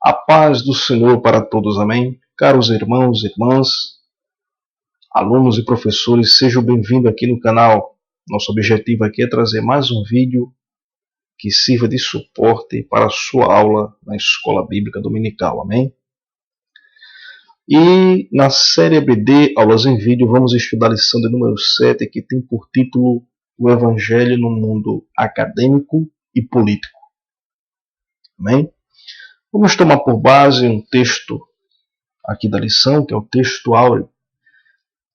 A paz do Senhor para todos, amém? Caros irmãos e irmãs, alunos e professores, sejam bem-vindos aqui no canal. Nosso objetivo aqui é trazer mais um vídeo que sirva de suporte para a sua aula na Escola Bíblica Dominical, amém? E na série EBD, aulas em vídeo, vamos estudar a lição de número 7, que tem por título O Evangelho no Mundo Acadêmico e Político, amém? Vamos tomar por base um texto aqui da lição, que é o texto áureo,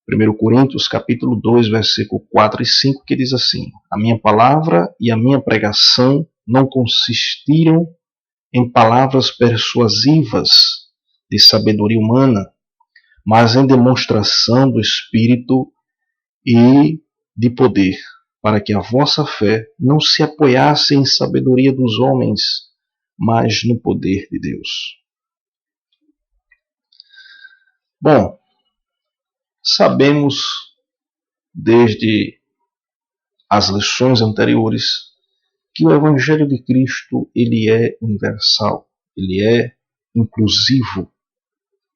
1 Coríntios, capítulo 2, versículo 4 e 5, que diz assim: A minha palavra e a minha pregação não consistiram em palavras persuasivas de sabedoria humana, mas em demonstração do Espírito e de poder, para que a vossa fé não se apoiasse em sabedoria dos homens, mas no poder de Deus. Bom, sabemos desde as lições anteriores que o Evangelho de Cristo ele é universal, ele é inclusivo,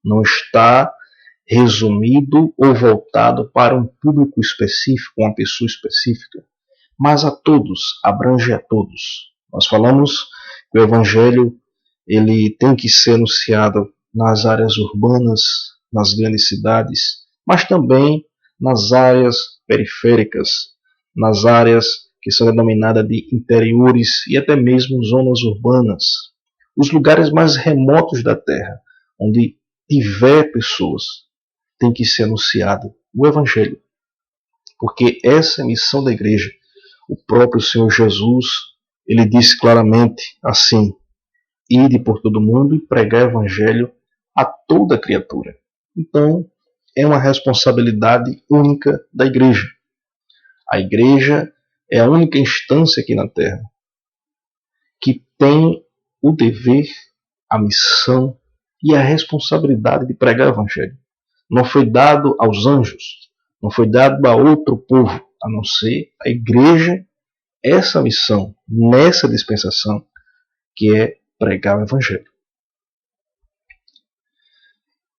não está resumido ou voltado para um público específico, uma pessoa específica, mas a todos, abrange a todos. Nós falamos que o Evangelho ele tem que ser anunciado nas áreas urbanas, nas grandes cidades, mas também nas áreas periféricas, nas áreas que são denominadas de interiores e até mesmo zonas urbanas, os lugares mais remotos da terra, onde tiver pessoas, tem que ser anunciado o Evangelho, porque essa é a missão da igreja. O próprio Senhor Jesus, ele disse claramente assim: ide por todo mundo e pregar o Evangelho a toda criatura. Então, é uma responsabilidade única da igreja. A igreja é a única instância aqui na Terra que tem o dever, a missão e a responsabilidade de pregar o Evangelho. Não foi dado aos anjos, não foi dado a outro povo, a não ser a igreja, essa missão, nessa dispensação, que é pregar o Evangelho.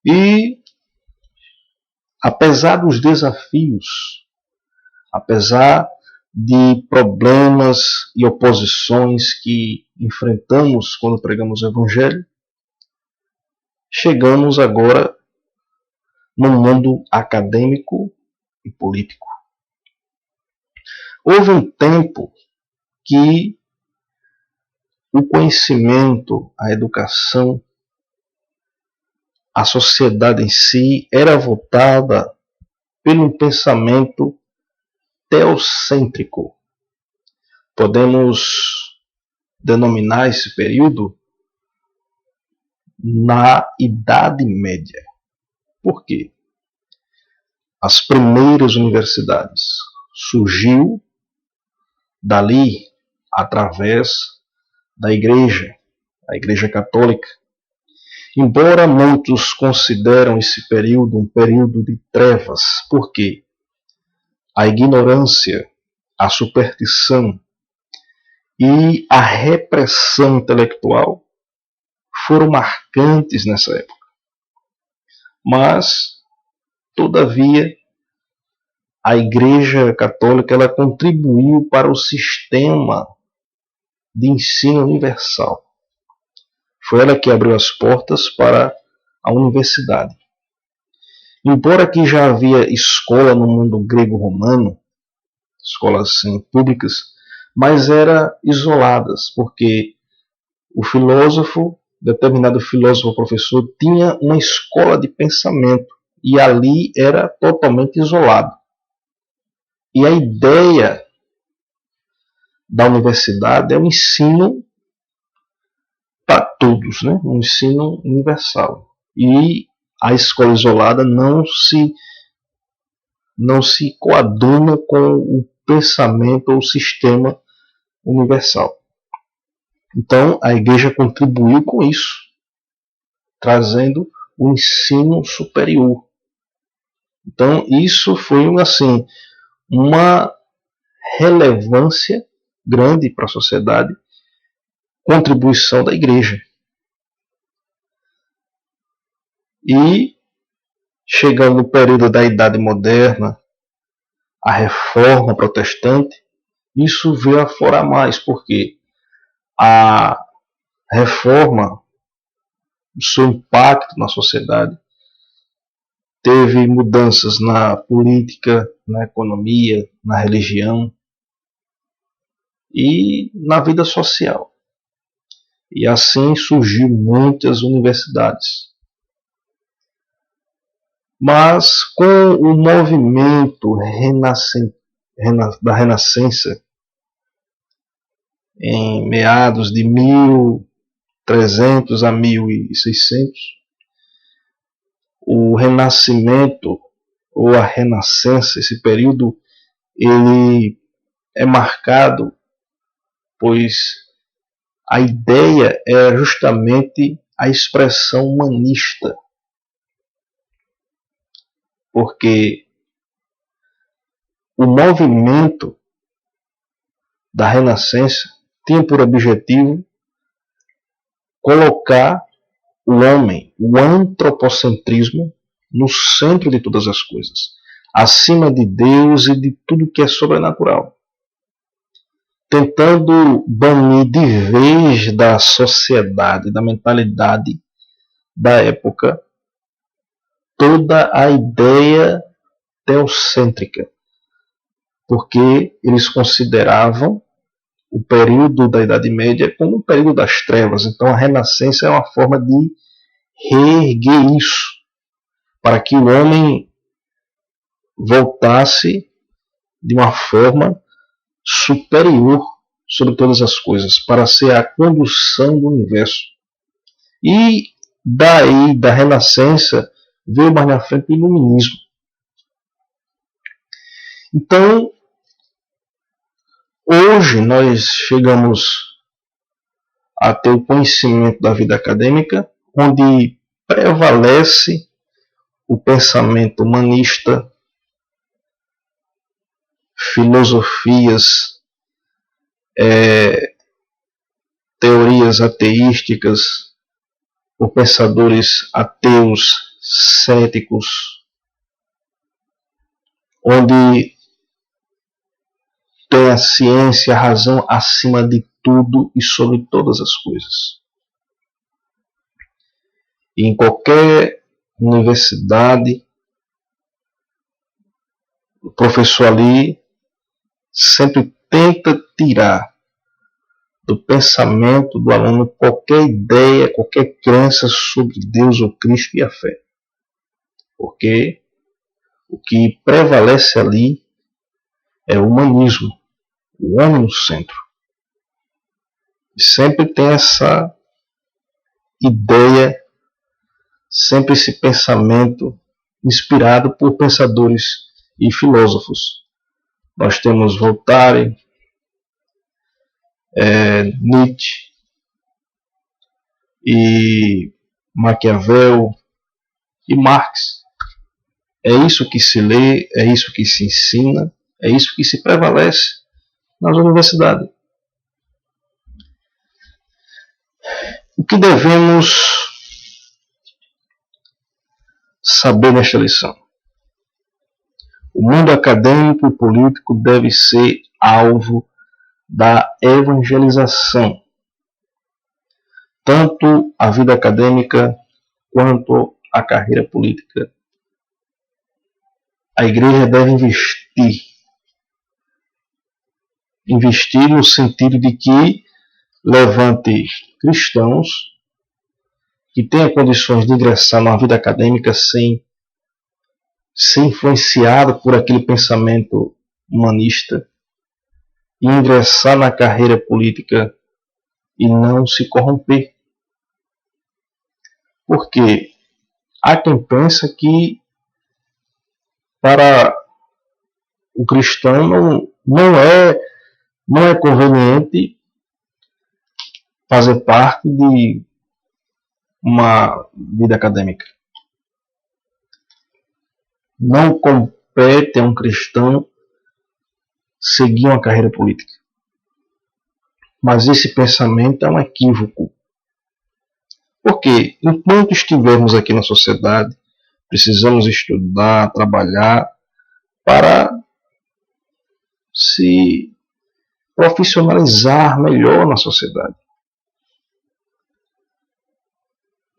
E, apesar dos desafios, apesar de problemas e oposições que enfrentamos quando pregamos o Evangelho, chegamos agora no mundo acadêmico e político. Houve um tempo que o conhecimento, a educação, a sociedade em si era voltada pelo um pensamento teocêntrico. Podemos denominar esse período na Idade Média. Por quê? As primeiras universidades surgiu dali através da igreja, a Igreja Católica. Embora muitos consideram esse período um período de trevas, porque a ignorância, a superstição e a repressão intelectual foram marcantes nessa época. Mas, todavia, a Igreja Católica ela contribuiu para o sistema de ensino universal. Foi ela que abriu as portas para a universidade. Embora que já havia escola no mundo grego-romano, escolas públicas, mas eram isoladas, porque o filósofo, determinado filósofo professor, tinha uma escola de pensamento, e ali era totalmente isolado. E a ideia da universidade é o ensino para todos, né? Um ensino universal. E a escola isolada não se coaduna com o pensamento ou o sistema universal. Então, a igreja contribuiu com isso, trazendo o ensino superior. Então, isso foi uma relevância grande para a sociedade, contribuição da igreja. E, chegando no período da Idade Moderna, a Reforma Protestante, isso veio aflorar mais, porque a Reforma, o seu impacto na sociedade, teve mudanças na política, na economia, na religião e na vida social. E assim surgiu muitas universidades. Mas com o movimento da Renascença, em meados de 1300 a 1600, o Renascimento ou a Renascença, esse período, ele é marcado, pois a ideia é justamente a expressão humanista, porque o movimento da Renascença tinha por objetivo colocar o homem, o antropocentrismo, no centro de todas as coisas, acima de Deus e de tudo que é sobrenatural, tentando banir de vez da sociedade, da mentalidade da época, toda a ideia teocêntrica, porque eles consideravam o período da Idade Média como o período das trevas. Então a Renascença é uma forma de reerguer isso, para que o homem voltasse de uma forma superior sobre todas as coisas, para ser a condução do universo. E daí, da Renascença, veio mais na frente o Iluminismo. Então, hoje nós chegamos a ter o conhecimento da vida acadêmica, onde prevalece o pensamento humanista, filosofias, teorias ateísticas, por pensadores ateus, céticos, onde tem a ciência, a razão acima de tudo e sobre todas as coisas. E em qualquer universidade, o professor ali sempre tenta tirar do pensamento do aluno qualquer ideia, qualquer crença sobre Deus ou Cristo e a fé. Porque o que prevalece ali é o humanismo, o homem no centro. E sempre tem essa ideia, sempre esse pensamento inspirado por pensadores e filósofos. Nós temos Voltaire, Nietzsche e Maquiavel e Marx. É isso que se lê, é isso que se ensina, é isso que se prevalece nas universidades. O que devemos saber nesta lição? O mundo acadêmico e político deve ser alvo da evangelização, tanto a vida acadêmica quanto a carreira política. A igreja deve investir no sentido de que levante cristãos que tenham condições de ingressar na vida acadêmica sem ser influenciado por aquele pensamento humanista e ingressar na carreira política e não se corromper. Porque há quem pensa que para o cristão não é conveniente fazer parte de uma vida acadêmica. Não compete a um cristão seguir uma carreira política. Mas esse pensamento é um equívoco. Porque enquanto estivermos aqui na sociedade, precisamos estudar, trabalhar para se profissionalizar melhor na sociedade.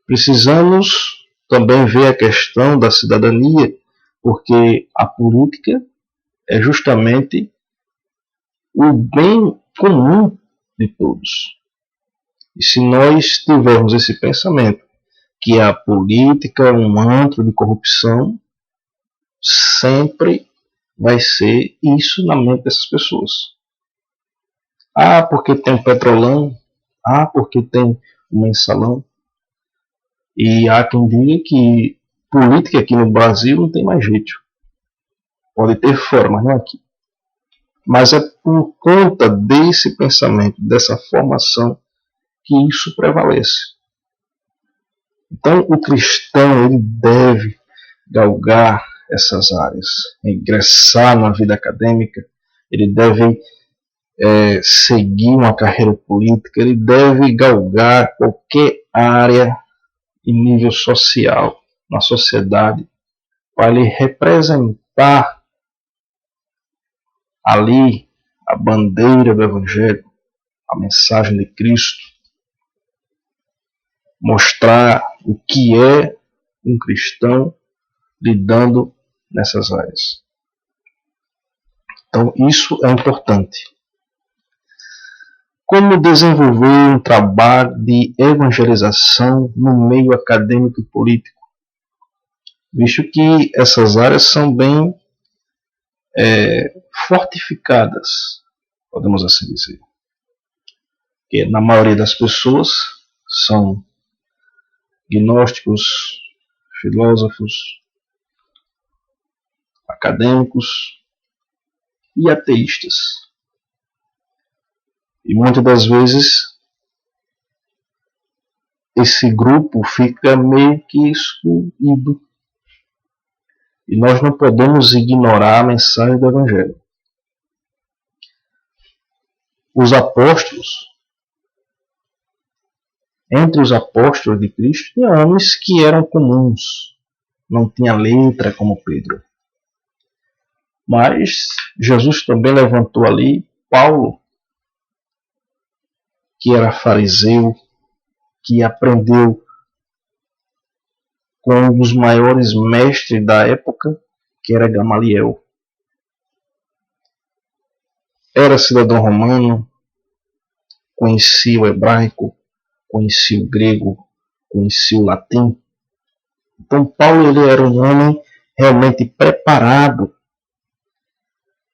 Precisamos também ver a questão da cidadania, porque a política é justamente o bem comum de todos. E se nós tivermos esse pensamento que a política é um antro de corrupção, sempre vai ser isso na mente dessas pessoas. Ah, porque tem um petrolão. Ah, porque tem um mensalão. E há quem diga que política aqui no Brasil não tem mais jeito. Pode ter fora, mas não aqui. Mas é por conta desse pensamento, dessa formação, que isso prevalece. Então, o cristão ele deve galgar essas áreas, ingressar na vida acadêmica, ele deve seguir uma carreira política, ele deve galgar qualquer área em nível social, na sociedade, para ele representar ali a bandeira do Evangelho, a mensagem de Cristo, mostrar o que é um cristão lidando nessas áreas. Então, isso é importante. Como desenvolver um trabalho de evangelização no meio acadêmico e político? Visto que essas áreas são bem fortificadas, podemos assim dizer. Porque na maioria das pessoas são gnósticos, filósofos, acadêmicos e ateístas. E muitas das vezes esse grupo fica meio que excluído. E nós não podemos ignorar a mensagem do Evangelho. Os apóstolos, entre os apóstolos de Cristo, tinha homens que eram comuns, não tinha letra como Pedro. Mas Jesus também levantou ali Paulo, que era fariseu, que aprendeu com um dos maiores mestres da época, que era Gamaliel. Era cidadão romano, conhecia o hebraico, conhecia o grego, conhecia o latim. Então Paulo ele era um homem realmente preparado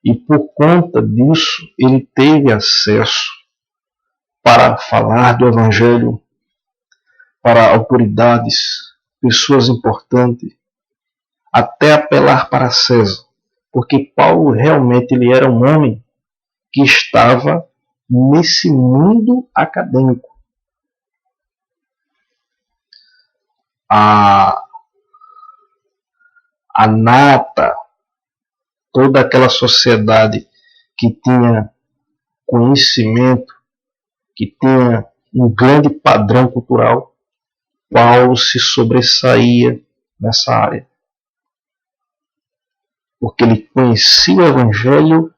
e por conta disso ele teve acesso para falar do Evangelho para autoridades, pessoas importantes, até apelar para César, porque Paulo realmente ele era um homem que estava nesse mundo acadêmico. A nata, toda aquela sociedade que tinha conhecimento, que tinha um grande padrão cultural, Paulo se sobressaía nessa área. Porque ele conhecia o Evangelho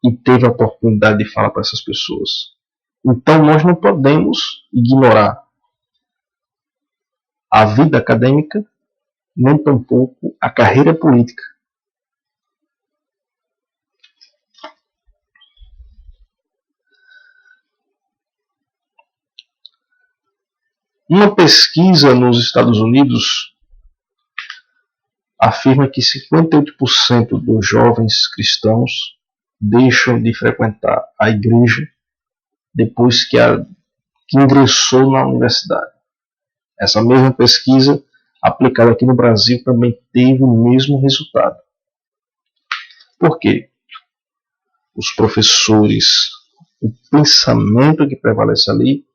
e teve a oportunidade de falar para essas pessoas. Então nós não podemos ignorar a vida acadêmica, nem tampouco a carreira política. Uma pesquisa nos Estados Unidos afirma que 58% dos jovens cristãos deixam de frequentar a igreja depois que ingressou na universidade. Essa mesma pesquisa aplicada aqui no Brasil também teve o mesmo resultado. Por quê? Os professores, o pensamento que prevalece ali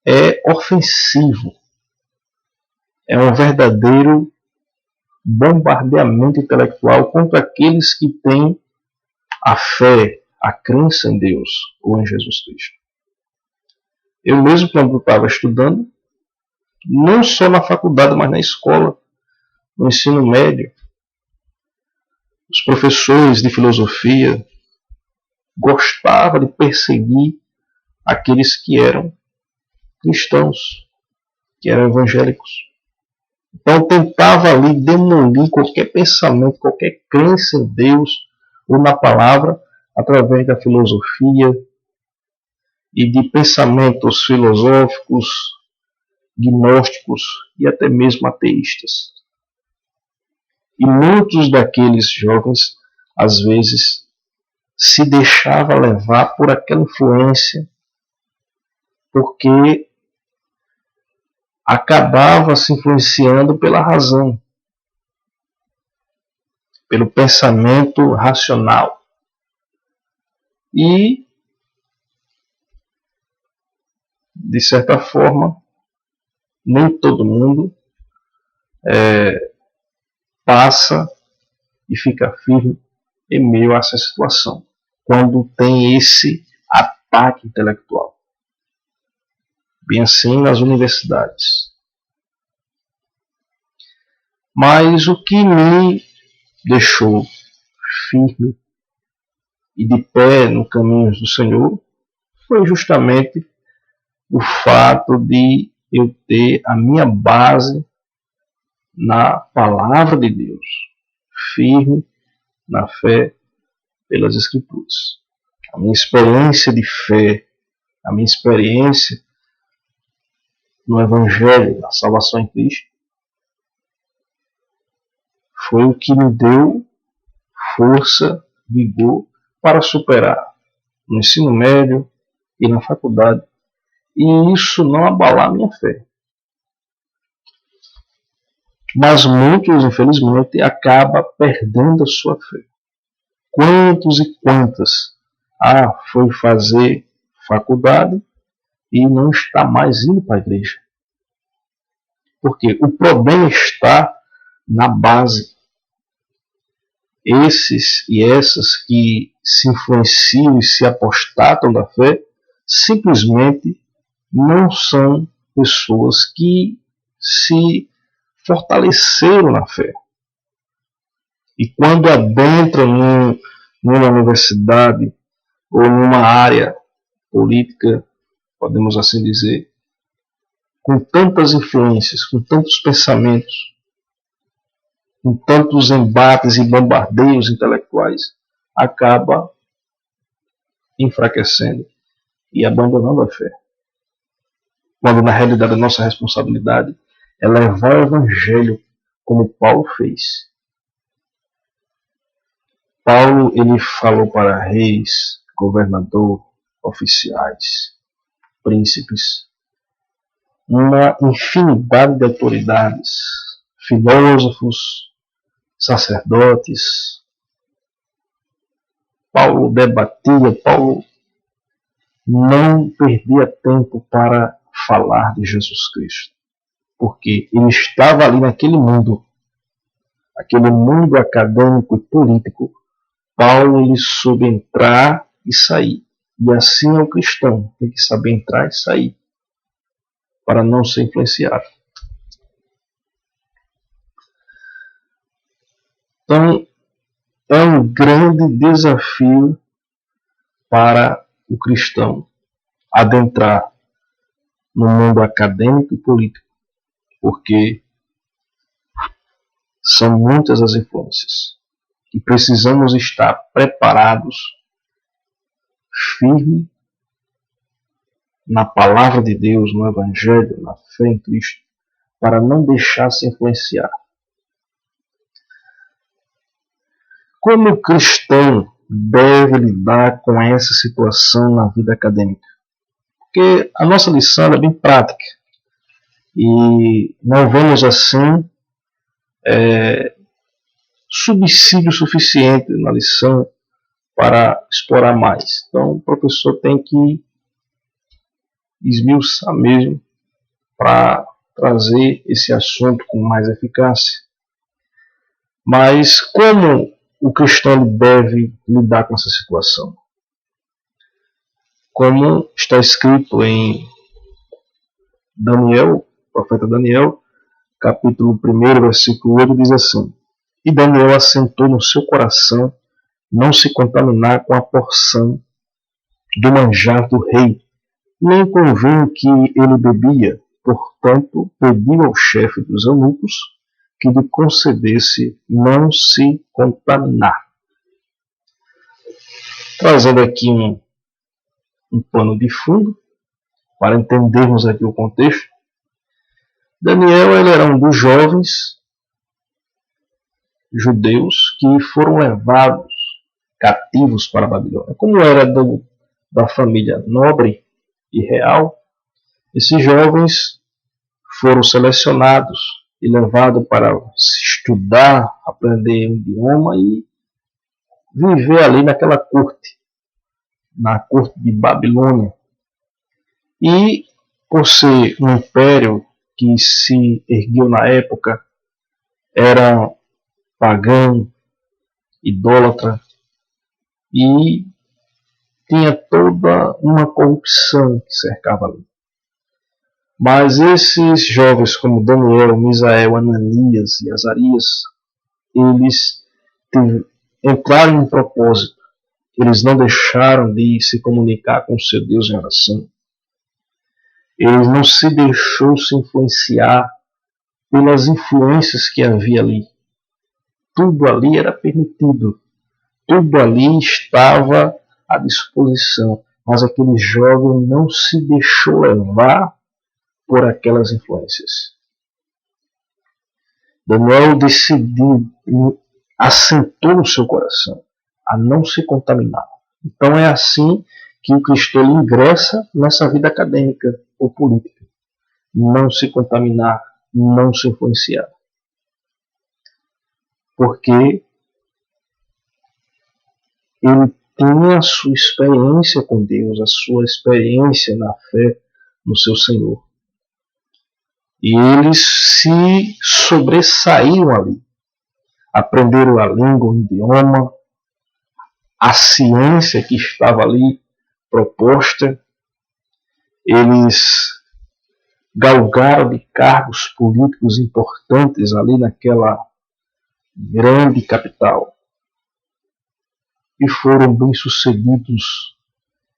é ofensivo. É um verdadeiro bombardeamento intelectual contra aqueles que têm a fé, a crença em Deus ou em Jesus Cristo. Eu mesmo, quando estava estudando, não só na faculdade, mas na escola, no ensino médio. Os professores de filosofia gostavam de perseguir aqueles que eram cristãos, que eram evangélicos. Então tentava ali demolir qualquer pensamento, qualquer crença em Deus ou na palavra, através da filosofia e de pensamentos filosóficos, gnósticos e até mesmo ateístas. E muitos daqueles jovens, às vezes, se deixavam levar por aquela influência, porque acabava se influenciando pela razão, pelo pensamento racional. E, de certa forma, nem todo mundo passa e fica firme em meio a essa situação, quando tem esse ataque intelectual. Bem assim nas universidades. Mas o que me deixou firme e de pé no caminho do Senhor foi justamente o fato de eu ter a minha base na palavra de Deus, firme na fé pelas Escrituras. A minha experiência de fé, a minha experiência no Evangelho, na salvação em Cristo, foi o que me deu força, vigor para superar no ensino médio e na faculdade, e isso não abalar a minha fé. Mas muitos, infelizmente, acabam perdendo a sua fé. Quantos e quantas foi fazer faculdade e não está mais indo para a igreja? Porque o problema está na base. Esses e essas que se influenciam e se apostatam da fé, simplesmente não são pessoas que se fortaleceram na fé. E quando adentram numa universidade ou numa área política, podemos assim dizer, com tantas influências, com tantos pensamentos, com tantos embates e bombardeios intelectuais, acaba enfraquecendo e abandonando a fé. Quando na realidade a nossa responsabilidade é levar o Evangelho como Paulo fez. Paulo ele falou para reis, governador, oficiais, príncipes, uma infinidade de autoridades, filósofos, sacerdotes. Paulo debatia, Paulo não perdia tempo para falar de Jesus Cristo, porque ele estava ali naquele mundo, aquele mundo acadêmico e político. Paulo ele soube entrar e sair, e assim é o cristão, tem que saber entrar e sair, para não ser influenciado. Então, é um grande desafio para o cristão adentrar no mundo acadêmico e político, porque são muitas as influências e precisamos estar preparados, firmes na palavra de Deus, no Evangelho, na fé em Cristo, para não deixar se influenciar. Como o cristão deve lidar com essa situação na vida acadêmica? Porque a nossa lição é bem prática e não vemos assim subsídio suficiente na lição para explorar mais. Então o professor tem que esmiuçar mesmo para trazer esse assunto com mais eficácia. Mas como o cristão deve lidar com essa situação? Como está escrito em Daniel, profeta Daniel, capítulo 1, versículo 8, diz assim: E Daniel assentou no seu coração não se contaminar com a porção do manjar do rei, nem com o vinho que ele bebia. Portanto, pediu ao chefe dos eunucos que lhe concedesse não se contaminar. Trazendo aqui um pano de fundo, para entendermos aqui o contexto, Daniel ele era um dos jovens judeus que foram levados cativos para a Babilônia. Como era da família nobre e real, esses jovens foram selecionados e levados para estudar, aprender um idioma e viver ali naquela corte, na corte de Babilônia. E por ser um império que se ergueu na época, era pagão, idólatra, e tinha toda uma corrupção que cercava ali. Mas esses jovens como Daniel, Misael, Ananias e Azarias, eles entraram em um propósito. Eles não deixaram de se comunicar com o seu Deus em oração. Eles não se deixou se influenciar pelas influências que havia ali. Tudo ali era permitido. Tudo ali estava à disposição. Mas aquele jovem não se deixou levar por aquelas influências. Daniel decidiu e assentou no seu coração a não se contaminar. Então é assim que o cristão ingressa nessa vida acadêmica ou política. Não se contaminar, não se influenciar. Porque ele tem a sua experiência com Deus, a sua experiência na fé no seu Senhor. E eles se sobressaíram ali. Aprenderam a língua, o idioma, a ciência que estava ali proposta. Eles galgaram de cargos políticos importantes ali naquela grande capital. E foram bem-sucedidos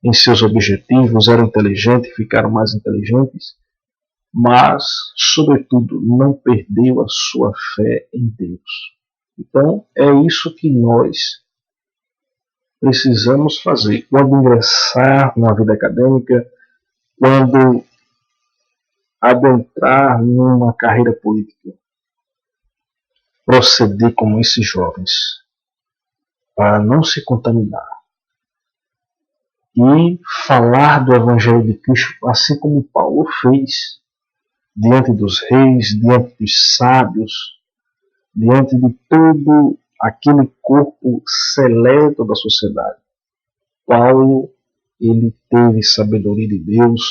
em seus objetivos, eram inteligentes, ficaram mais inteligentes, mas, sobretudo, não perdeu a sua fé em Deus. Então, é isso que nós precisamos fazer quando ingressar numa vida acadêmica, quando adentrar numa carreira política. Proceder como esses jovens, para não se contaminar. E falar do Evangelho de Cristo, assim como Paulo fez, diante dos reis, diante dos sábios, diante de todo aquele corpo seleto da sociedade. Paulo, ele teve sabedoria de Deus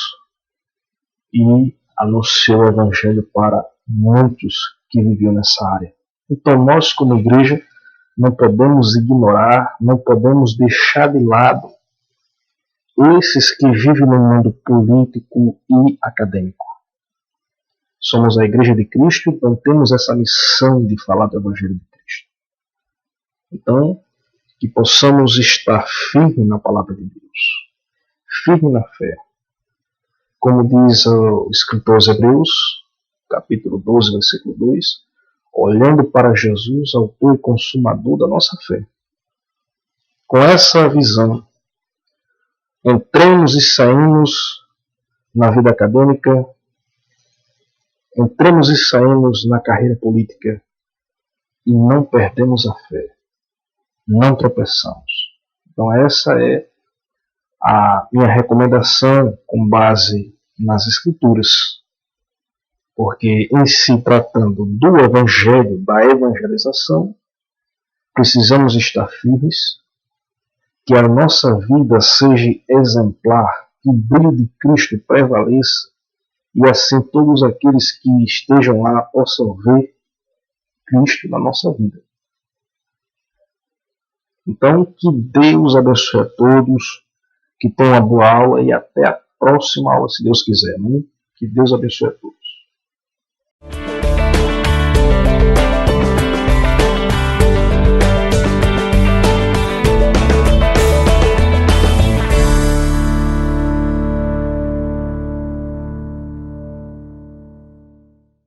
e anunciou o Evangelho para muitos que viviam nessa área. Então nós, como igreja, não podemos ignorar, não podemos deixar de lado esses que vivem no mundo político e acadêmico. Somos a Igreja de Cristo, então temos essa missão de falar do Evangelho de Cristo. Então, que possamos estar firmes na palavra de Deus, firmes na fé. Como diz o escritor aos Hebreus, capítulo 12, versículo 2, olhando para Jesus, autor e consumador da nossa fé. Com essa visão, entremos e saímos na vida acadêmica, entremos e saímos na carreira política e não perdemos a fé, não tropeçamos. Então essa é a minha recomendação com base nas Escrituras, porque em se tratando do Evangelho, da evangelização, precisamos estar firmes, que a nossa vida seja exemplar, que o brilho de Cristo prevaleça, e assim todos aqueles que estejam lá possam ver Cristo na nossa vida. Então, que Deus abençoe a todos, que tenham uma boa aula e até a próxima aula, se Deus quiser. Amém? Que Deus abençoe a todos.